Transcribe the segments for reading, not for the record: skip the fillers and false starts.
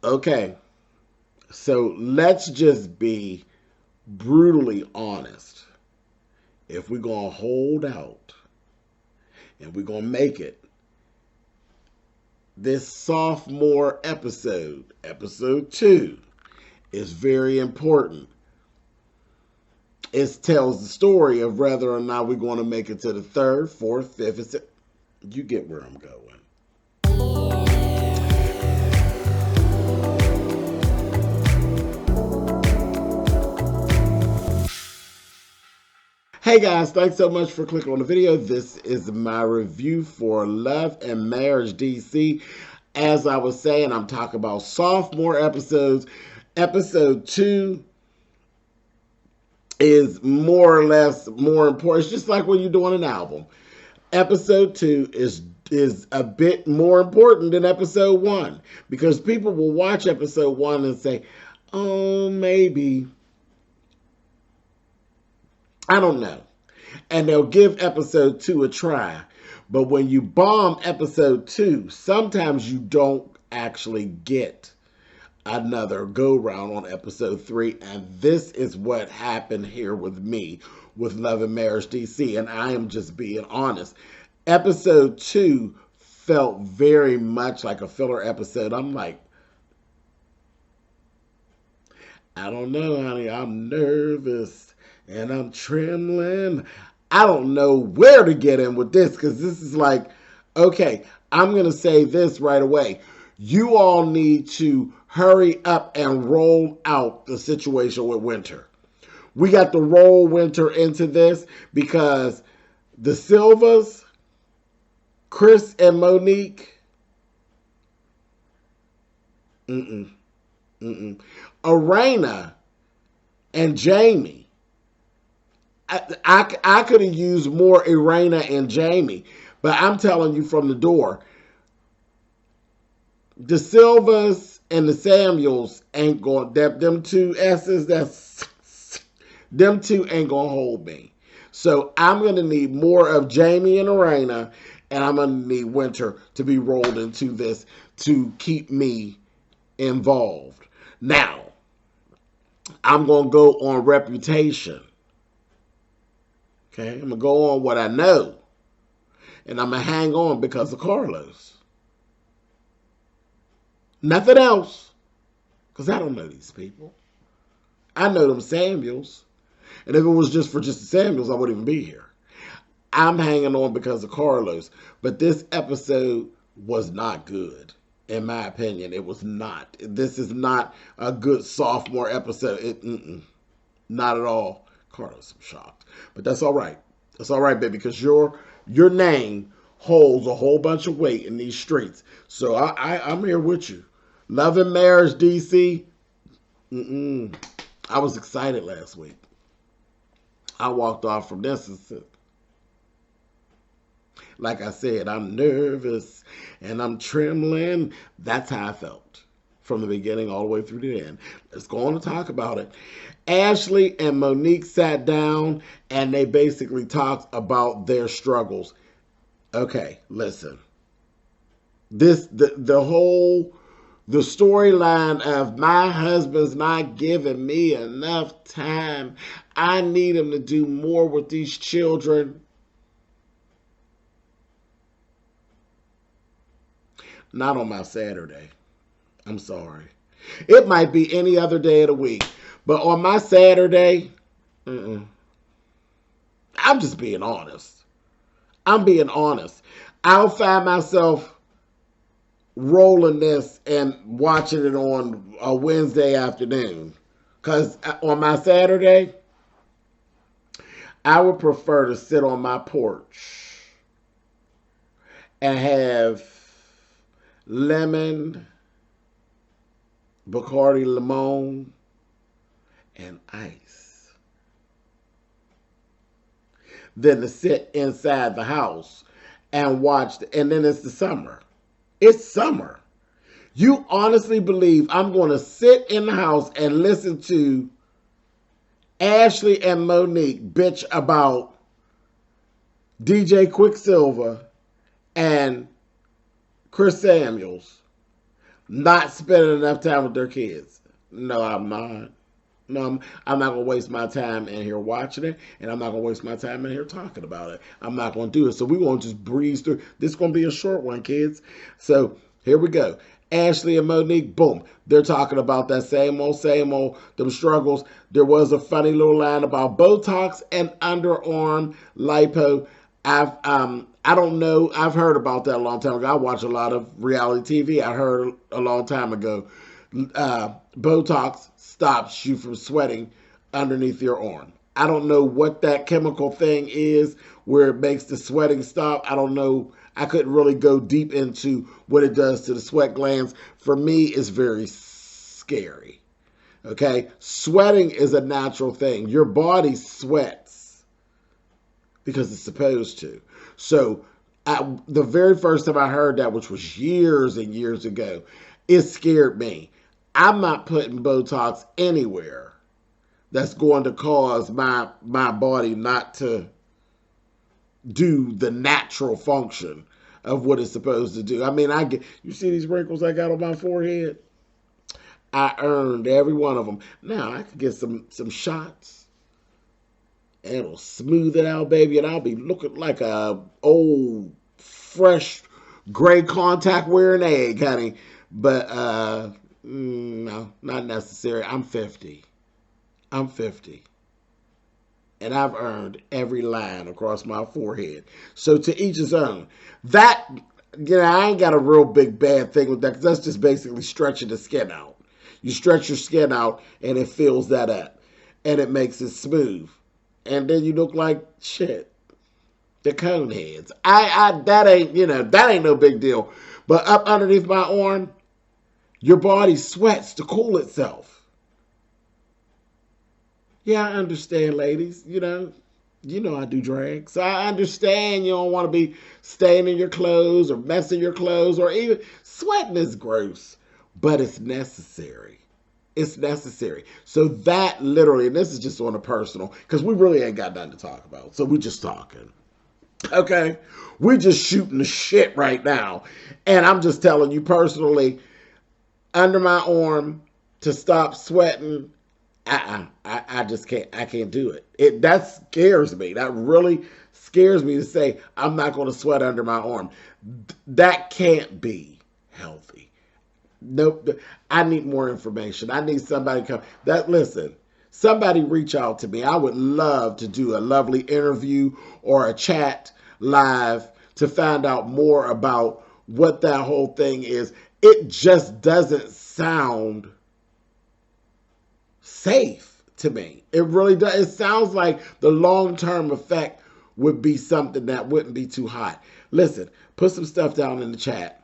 Okay, so let's just be brutally honest. If we're going to hold out and we're going to make it, this sophomore episode, episode 2, is very important. It tells the story of whether or not we're going to make it to the third, fourth, fifth, and sixth. You get where I'm going. Hey guys, thanks so much for clicking on the video. This is my review for Love and Marriage DC. As I was saying, I'm talking about sophomore episodes. Episode 2 is more or less more important. It's just like when you're doing an album. Episode 2 is a bit more important than episode 1 because people will watch episode 1 and say, oh, maybe. I don't know. And they'll give episode 2 a try. But when you bomb episode 2, sometimes you don't actually get another go round on episode 3. And this is what happened here with me with Love and Marriage DC. And I am just being honest. Episode 2 felt very much like a filler episode. I'm like, I don't know, honey. I'm nervous. And I'm trembling. I don't know where to get in with this because this is like, okay, I'm going to say this right away. You all need to hurry up and roll out the situation with Winter. We got to roll Winter into this because the Silvas, Chris and Monique, Arena and Jamie. I could have used more Irena and Jamie, but I'm telling you from the door, the Silvas and the Samuels ain't going, them two S's, them two ain't going to hold me. So I'm going to need more of Jamie and Irena, and I'm going to need Winter to be rolled into this to keep me involved. Now, I'm going to go on reputation. Okay, I'm going to go on what I know. And I'm going to hang on because of Carlos. Nothing else. Because I don't know these people. I know them Samuels. And if it was just for just the Samuels, I wouldn't even be here. I'm hanging on because of Carlos. But this episode was not good. In my opinion, it was not. This is not a good sophomore episode. Not at all. Carlos, I'm shocked. But that's all right. That's all right, baby, because your name holds a whole bunch of weight in these streets. So I'm here with you. Love and Marriage, DC. I was excited last week. I walked off from this and said, like I said, I'm nervous and I'm trembling. That's how I felt from the beginning all the way through the end. Let's go on and talk about it. Ashley and Monique sat down and they basically talked about their struggles. Okay, listen. The storyline of my husband's not giving me enough time. I need him to do more with these children. Not on my Saturday. I'm sorry. It might be any other day of the week. But on my Saturday, I'm just being honest. I'm being honest. I'll find myself rolling this and watching it on a Wednesday afternoon. Because on my Saturday, I would prefer to sit on my porch and have lemon, Bacardi Limon, and ice. Than to sit inside the house and watch, and then it's the summer. It's summer. You honestly believe I'm going to sit in the house and listen to Ashley and Monique bitch about DJ Quicksilver and Chris Samuels Not spending enough time with their kids. No, I'm not. No, I'm not going to waste my time in here watching it, and I'm not going to waste my time in here talking about it. I'm not going to do it. So we won't just breeze through. This is going to be a short one, kids. So here we go. Ashley and Monique, boom. They're talking about that same old, them struggles. There was a funny little line about Botox and underarm lipo. I don't know. I've heard about that a long time ago. I watch a lot of reality TV. I heard a long time ago. Botox stops you from sweating underneath your arm. I don't know what that chemical thing is where it makes the sweating stop. I don't know. I couldn't really go deep into what it does to the sweat glands. For me, it's very scary. Okay? Sweating is a natural thing. Your body sweats because it's supposed to. So, the very first time I heard that, which was years and years ago, it scared me. I'm not putting Botox anywhere that's going to cause my body not to do the natural function of what it's supposed to do. I mean, you see these wrinkles I got on my forehead? I earned every one of them. Now I could get some shots, and it'll smooth it out, baby, and I'll be looking like a old, fresh, gray contact wearing egg, honey. But no, not necessary. I'm 50. I'm 50. And I've earned every line across my forehead. So to each his own. That, I ain't got a real big bad thing with that, because that's just basically stretching the skin out. You stretch your skin out and it fills that up. And it makes it smooth. And then you look like shit. The cone heads. That ain't no big deal. But up underneath my arm, your body sweats to cool itself. Yeah, I understand, ladies. You know I do drag. So I understand you don't want to be staying in your clothes or messing your clothes, or even sweating is gross. But it's necessary. It's necessary. So that literally, and this is just on a personal, because we really ain't got nothing to talk about. So we're just talking. Okay? We're just shooting the shit right now. And I'm just telling you personally, under my arm to stop sweating, I just can't. I can't do it. That scares me. That really scares me to say I'm not going to sweat under my arm. That can't be healthy. Nope. I need more information. I need somebody to come. Listen. Somebody reach out to me. I would love to do a lovely interview or a chat live to find out more about what that whole thing is. It just doesn't sound safe to me. It really does. It sounds like the long-term effect would be something that wouldn't be too hot. Listen, put some stuff down in the chat.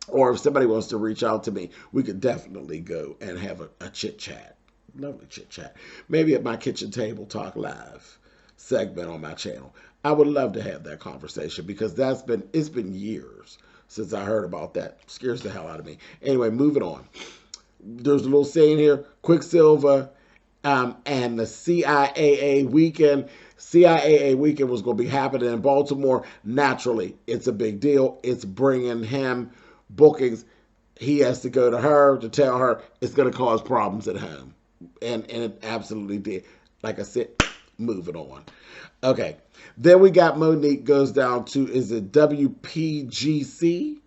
Or if somebody wants to reach out to me, we could definitely go and have a chit-chat. Lovely chit-chat. Maybe at my Kitchen Table Talk Live segment on my channel. I would love to have that conversation, because it's been years since I heard about that. It scares the hell out of me. Anyway, moving on. There's a little saying here, Quicksilver and the CIAA weekend. CIAA weekend was going to be happening in Baltimore. Naturally, it's a big deal. It's bringing him bookings. He has to go to her to tell her it's going to cause problems at home. And it absolutely did. Like I said, moving on. Okay. Then we got Monique goes down to, is it WPGC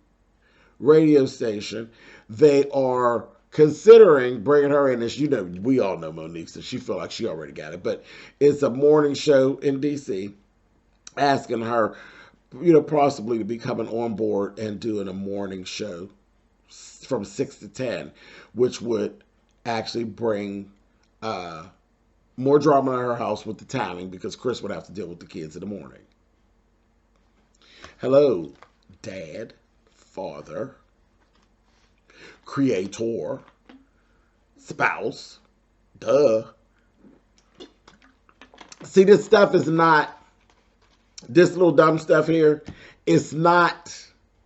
radio station? They are considering bringing her in. As you know, we all know Monique, so she feel like she already got it. But it's a morning show in D.C. asking her, possibly to be coming on board and doing a morning show from 6 to 10, which would actually bring more drama in her house with the timing, because Chris would have to deal with the kids in the morning. Hello, dad, father, creator, spouse, duh. See, this stuff is not, this little dumb stuff here, it's not,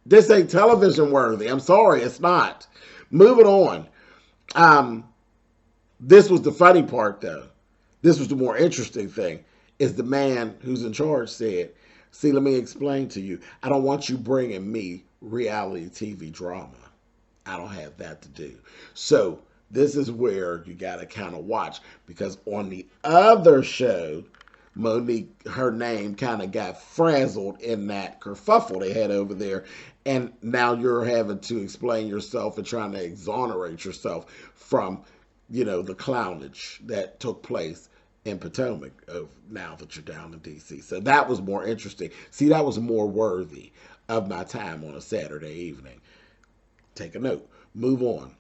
this ain't television worthy. I'm sorry, it's not. Moving on. This was the funny part, though. This was the more interesting thing, is the man who's in charge said, see, let me explain to you. I don't want you bringing me reality TV drama. I don't have that to do. So this is where you got to kind of watch, because on the other show, Monique, her name kind of got frazzled in that kerfuffle they had over there. And now you're having to explain yourself and trying to exonerate yourself from, the clownage that took place in Potomac now that you're down in D.C. So that was more interesting. See, that was more worthy of my time on a Saturday evening. Take a note. Move on.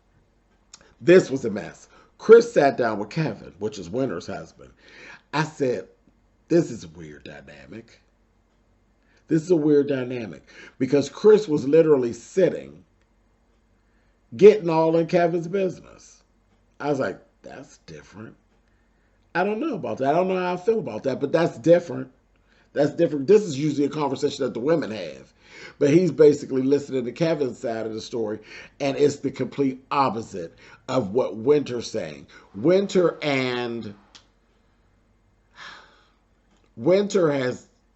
This was a mess. Chris sat down with Kevin, which is Winter's husband. I said, this is a weird dynamic. This is a weird dynamic, because Chris was literally sitting, getting all in Kevin's business. I was like, that's different. I don't know about that. I don't know how I feel about that, but that's different. That's different. This is usually a conversation that the women have. But he's basically listening to Kevin's side of the story, and it's the complete opposite of what Winter's saying. Winter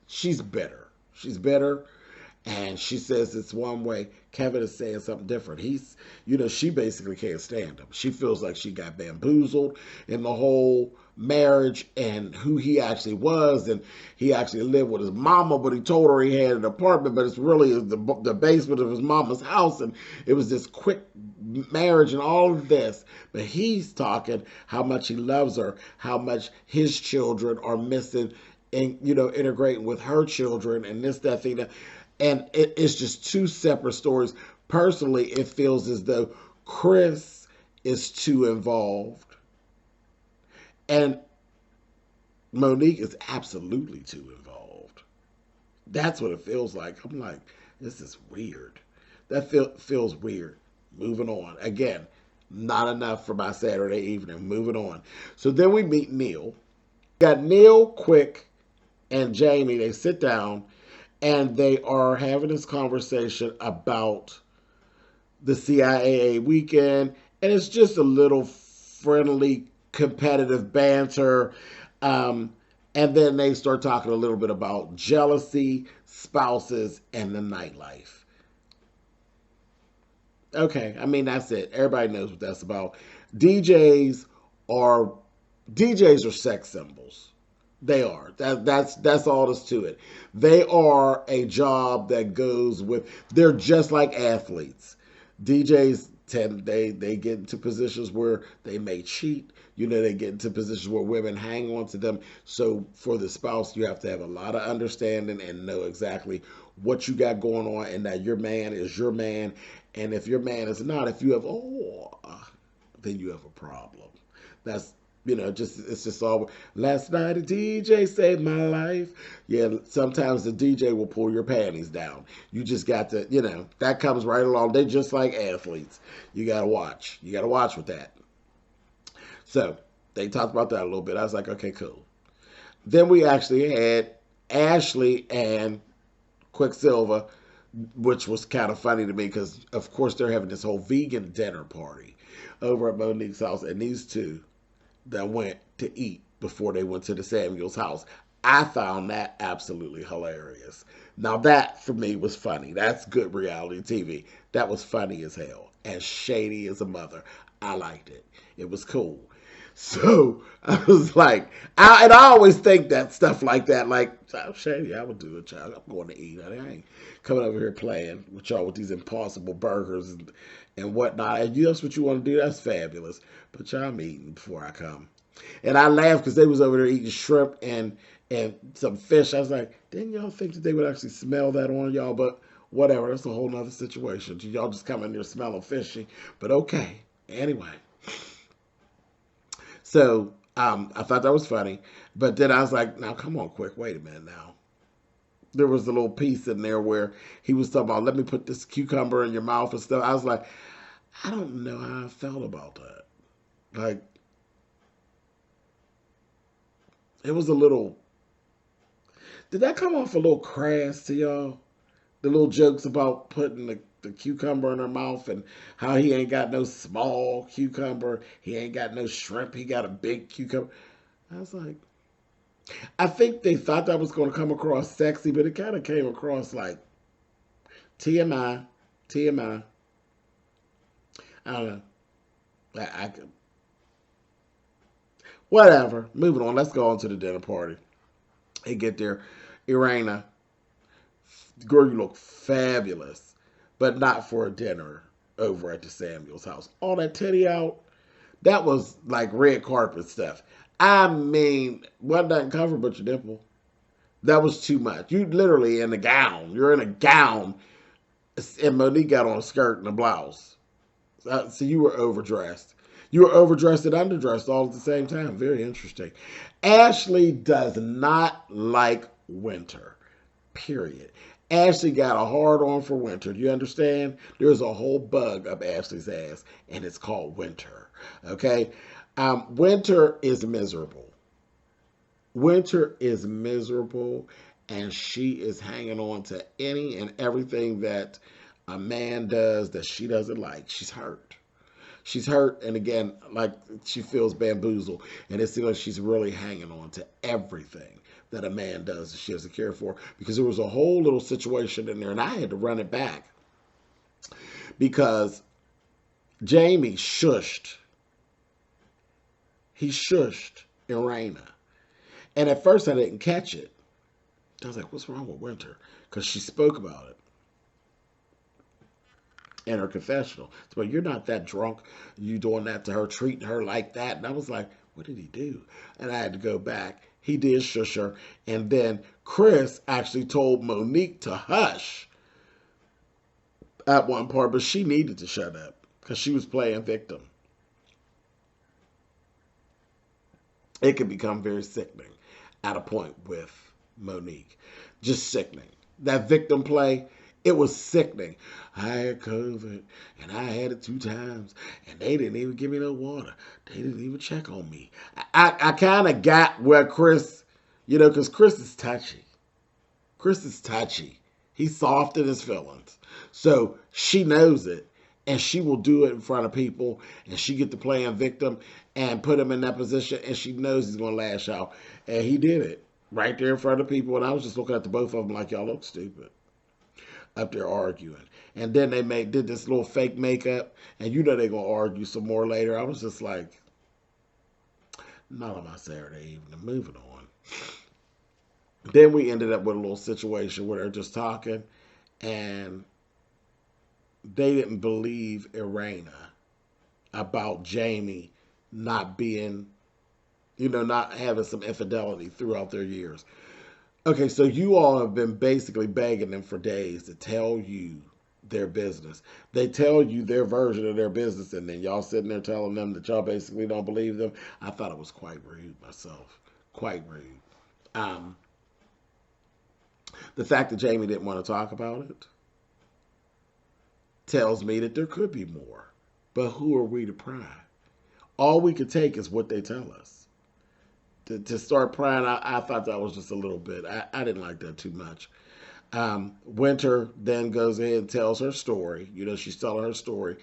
she's bitter. She's bitter, and she says it's one way. Kevin is saying something different. She basically can't stand him. She feels like she got bamboozled in the whole marriage and who he actually was, and he actually lived with his mama, but he told her he had an apartment, but it's really the basement of his mama's house, and it was this quick marriage and all of this. But he's talking how much he loves her, how much his children are missing, and integrating with her children, and this, that, thing, that. And it's just two separate stories. Personally, it feels as though Chris is too involved, and Monique is absolutely too involved. That's what it feels like. I'm like, this is weird. That feels weird. Moving on. Again, not enough for my Saturday evening. Moving on. So then we meet Neil. Got Neil, Quick, and Jamie. They sit down, and they are having this conversation about the CIAA weekend, and it's just a little friendly, competitive banter. And then they start talking a little bit about jealousy, spouses, and the nightlife. Okay, I mean, that's it. Everybody knows what that's about. DJs are sex symbols. They are. That's all there's to it. They are a job that goes with. They're just like athletes. DJs they get into positions where they may cheat. They get into positions where women hang on to them. So for the spouse, you have to have a lot of understanding and know exactly what you got going on, and that your man is your man. And if your man is not, if you have then you have a problem. That's it's just all. Last night a DJ saved my life. Yeah, sometimes the DJ will pull your panties down. You just got to, that comes right along. They're just like athletes. You got to watch. You got to watch with that. So they talked about that a little bit. I was like, okay, cool. Then we actually had Ashley and Quicksilver, which was kind of funny to me because, of course, they're having this whole vegan dinner party over at Monique's house, and these two that went to eat before they went to the Samuels house. I found that absolutely hilarious. Now that, for me, was funny. That's good reality TV. That was funny as hell. And shady as a mother. I liked it. It was cool. So, I was like, I always think that stuff like that, like, oh, shady, I would do it, child. I'm going to eat. I ain't coming over here playing with y'all with these impossible burgers and whatnot. And that's what you want to do, that's fabulous. But y'all, I'm eating before I come. And I laughed because they was over there eating shrimp and some fish. I was like, didn't y'all think that they would actually smell that on y'all? But whatever, that's a whole nother situation. Y'all just come in there smelling fishy. But okay, anyway. So I thought that was funny. But then I was like, now come on, Quick, wait a minute now. There was a little piece in there where he was talking about, let me put this cucumber in your mouth and stuff. I was like, I don't know how I felt about that. Like, it was a little, did that come off a little crass to y'all? The little jokes about putting the cucumber in her mouth and how he ain't got no small cucumber. He ain't got no shrimp. He got a big cucumber. I was like, I think they thought that was going to come across sexy, but it kind of came across like TMI, TMI. I don't know. I whatever. Moving on. Let's go on to the dinner party. They get there. Irena, girl, you look fabulous, but not for a dinner over at the Samuels house. All that titty out, that was like red carpet stuff. I mean, what doesn't cover but your nipple? That was too much. You literally in a gown. You're in a gown, and Monique got on a skirt and a blouse. So you were overdressed. You were overdressed and underdressed all at the same time. Very interesting. Ashley does not like winter. Period. Ashley got a hard on for winter. Do you understand? There's a whole bug up Ashley's ass, and it's called winter. Okay? Winter is miserable. Winter is miserable, and she is hanging on to any and everything that a man does that she doesn't like. She's hurt. She's hurt, and again, like she feels bamboozled, and it seems like she's really hanging on to everything that a man does that she doesn't care for, because there was a whole little situation in there, and I had to run it back because Jamie shushed. He shushed Irena. And at first I didn't catch it. I was like, what's wrong with Winter? Because she spoke about it in her confessional. So, you're not that drunk. You doing that to her, treating her like that. And I was like, what did he do? And I had to go back. He did shush her. And then Chris actually told Monique to hush at one part, but she needed to shut up because she was playing victim. It can become very sickening at a point with Monique. Just sickening. That victim play, it was sickening. I had COVID, and I had it 2 times, and they didn't even give me no water. They didn't even check on me. I kind of got where Chris, because Chris is touchy. Chris is touchy. He's soft in his feelings. So she knows it, and she will do it in front of people, and she get to playing victim and put him in that position, and she knows he's going to lash out. And he did it right there in front of people, and I was just looking at the both of them like, y'all look stupid up there arguing. And then they did this little fake makeup, and they're going to argue some more later. I was just like, not on my Saturday evening. Moving on. Then we ended up with a little situation where they're just talking, and they didn't believe Irena about Jamie not being, not having some infidelity throughout their years. Okay, so you all have been basically begging them for days to tell you their business. They tell you their version of their business, and then y'all sitting there telling them that y'all basically don't believe them. I thought it was quite rude myself. Quite rude. The fact that Jamie didn't want to talk about it tells me that there could be more. But who are we to pry? All we could take is what they tell us. To start prying, I thought that was just a little bit. I didn't like that too much. Winter then goes ahead and tells her story. She's telling her story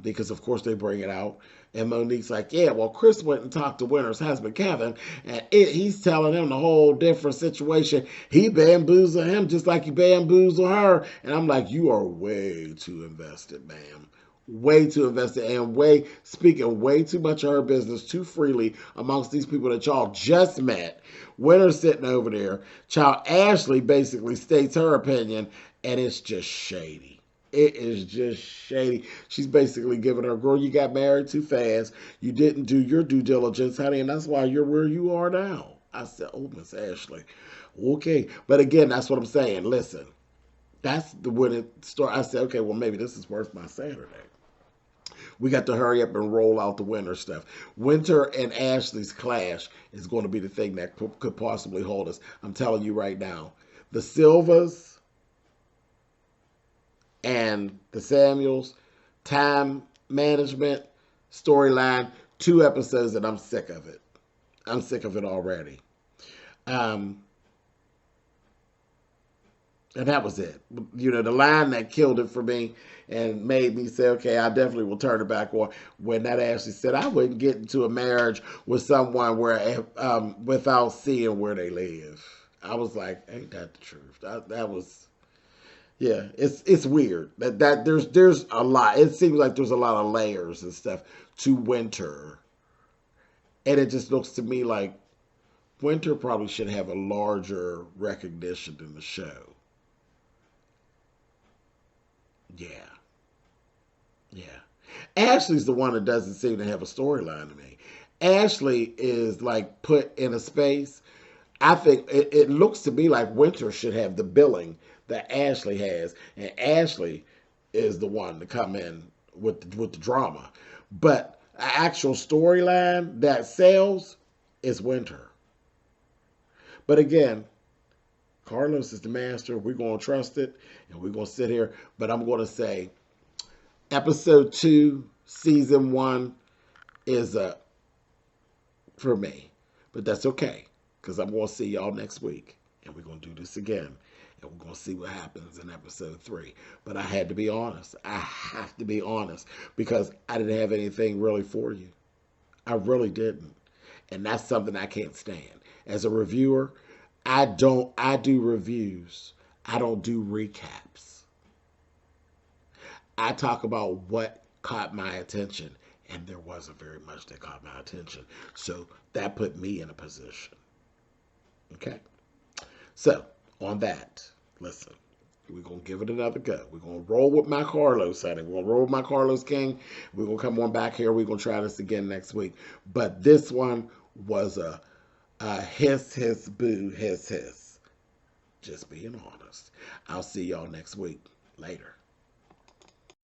because, of course, they bring it out. And Monique's like, yeah, well, Chris went and talked to Winter's husband, Kevin, and he's telling him the whole different situation. He bamboozled him just like he bamboozled her. And I'm like, you are way too invested, ma'am. Way too invested and speaking way too much of her business too freely amongst these people that y'all just met. Winter's sitting over there. Child Ashley basically states her opinion, and it's just shady. It is just shady. She's basically giving her, girl, you got married too fast. You didn't do your due diligence, honey, and that's why you're where you are now. I said, oh, Miss Ashley. Okay. But again, that's what I'm saying. Listen, that's when it started. I said, okay, well, maybe this is worth my Saturday. We got to hurry up and roll out the winter stuff. Winter and Ashley's clash is going to be the thing that could possibly hold us. I'm telling you right now. The Silvas and the Samuels, time management, storyline, 2 episodes, and I'm sick of it. I'm sick of it already. And that was it. The line that killed it for me and made me say, okay, I definitely will turn it back on, when that Ashley said, I wouldn't get into a marriage with someone without seeing where they live. I was like, ain't that the truth? That was Yeah, it's weird that there's a lot. It seems like there's a lot of layers and stuff to Winter, and it just looks to me like Winter probably should have a larger recognition than the show. Yeah, yeah. Ashley's the one that doesn't seem to have a storyline to me. Ashley is like put in a space. I think it looks to me like Winter should have the billing that Ashley has, and Ashley is the one to come in with the drama. But an actual storyline that sells is Winter. But again, Carlos is the master. We're gonna trust it, and we're gonna sit here. But I'm gonna say, episode 2, season 1 is a for me, but that's okay because I'm gonna see y'all next week, and we're gonna do this again, and we're gonna see what happens in episode 3. But I had to be honest. I have to be honest because I didn't have anything really for you. I really didn't, and that's something I can't stand. As a reviewer, I do reviews. I don't do recaps. I talk about what caught my attention, and there wasn't very much that caught my attention. So that put me in a position. Okay? So, on that, listen, we're going to give it another go. We're going to roll with my Carlos, honey. We're going to roll with my Carlos King. We're going to come on back here. We're going to try this again next week. But this one was a hiss, boo, hiss. Just being honest. I'll see y'all next week. Later.